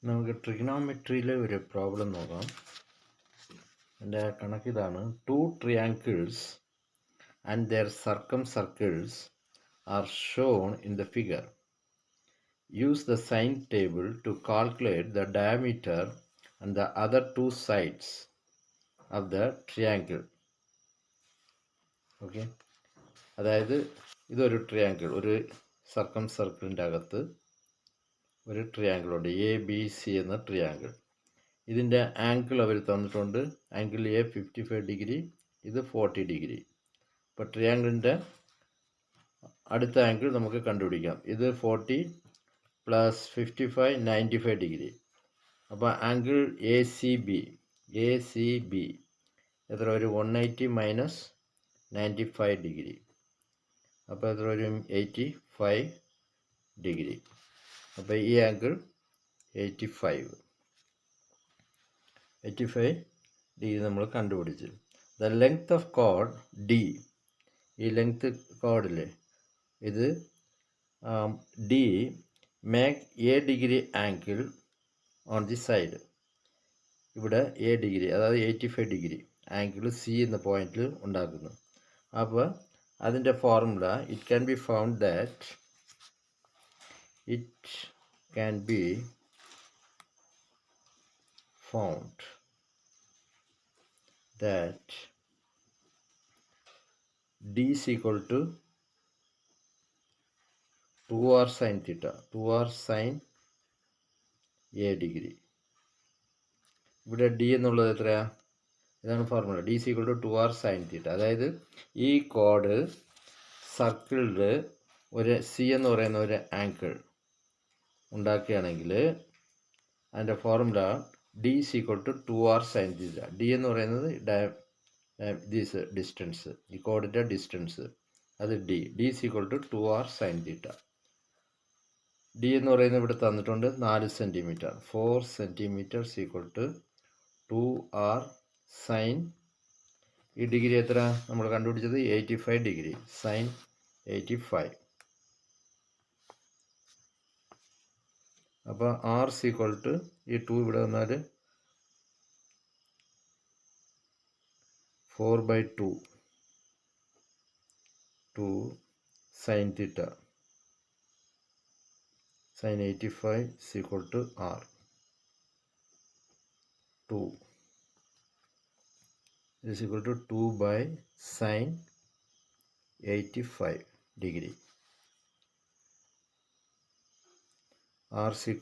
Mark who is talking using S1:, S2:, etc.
S1: നമുക്ക് ട്രിഗണോമെട്രിയിലെ ഒരു പ്രോബ്ലം നോക്കാം. എൻ്റെ കണക്കിതാണ്. 2 triangles and their circumcircles are shown in the figure. Use the sine table to calculate the diameter and the other two sides of the triangle. Okay. അതായത് ഇതൊരു triangle, ഒരു സർക്കംസർക്കിളിൻ്റെ അകത്ത് ഒരു ട്രയാങ്കിളുണ്ട്, ABC എന്ന ട്രയാങ്കിൾ. ഇതിൻ്റെ ആംഗിൾ അവർ തന്നിട്ടുണ്ട്. ആംഗിൾ A 55 ഡിഗ്രി, ഇത് 40 degree. അപ്പോൾ ട്രയാങ്കിളിൻ്റെ അടുത്ത ആംഗിൾ നമുക്ക് കണ്ടുപിടിക്കാം. ഇത് 40 പ്ലസ് 55 95 ഡിഗ്രി. അപ്പോൾ ആംഗിൾ ACB എത്ര വരും? 180 മൈനസ് 95 ഡിഗ്രി. അപ്പോൾ എത്ര വരും? 85 ഡിഗ്രി. അപ്പോൾ ഈ ആംഗിൾ 85 ഡിഗ്രി നമ്മൾ കണ്ടുപിടിച്ചു. The length of code D, ഈ ലെങ്ത് കോഡില്ലേ, ഇത് D make A degree angle on the side. ഇവിടെ A ഡിഗ്രി, അതായത് 85 ഡിഗ്രി ആംഗിൾ C എന്ന പോയിന്റിൽ ഉണ്ടാക്കുന്നു. അപ്പോൾ അതിൻ്റെ formula it can be found that D is equal to 2r sin theta, 2r sin A degree. ഇവിടെ D എന്നുള്ളത് എത്രയാ? ഇതാണ് formula. D is equal to 2r sin theta. അതായത് ഈ കോഡ് സർക്കിളിൽ ഒരു C എന്ന് പറയുന്ന ഒരു ആംഗിൾ ഉണ്ടാക്കുകയാണെങ്കിൽ അതിൻ്റെ formula D is equal to 2r sin theta. D എന്ന് പറയുന്നത് ദിസ് ഡിസ്റ്റൻസ്, ഈ കോഡിൻ്റെ ഡിസ്റ്റൻസ്, അത് D is equal to 2r sin theta. D എന്ന് പറയുന്നത് ഇവിടെ തന്നിട്ടുണ്ട് 4 centimetre. 4 centimetre equal to 2r sine, ഈ ഡിഗ്രി എത്ര നമ്മൾ കണ്ടുപിടിച്ചത്? 85 ഡിഗ്രി. സൈൻ 85. അപ്പോൾ R ഈക്വൽ ടു ഈ 2 ഇവിടെ വന്നാൽ 4/2 sine theta. Sin 85 is equal to R. 2 is equal to 2 by sin 85 degree. R is equal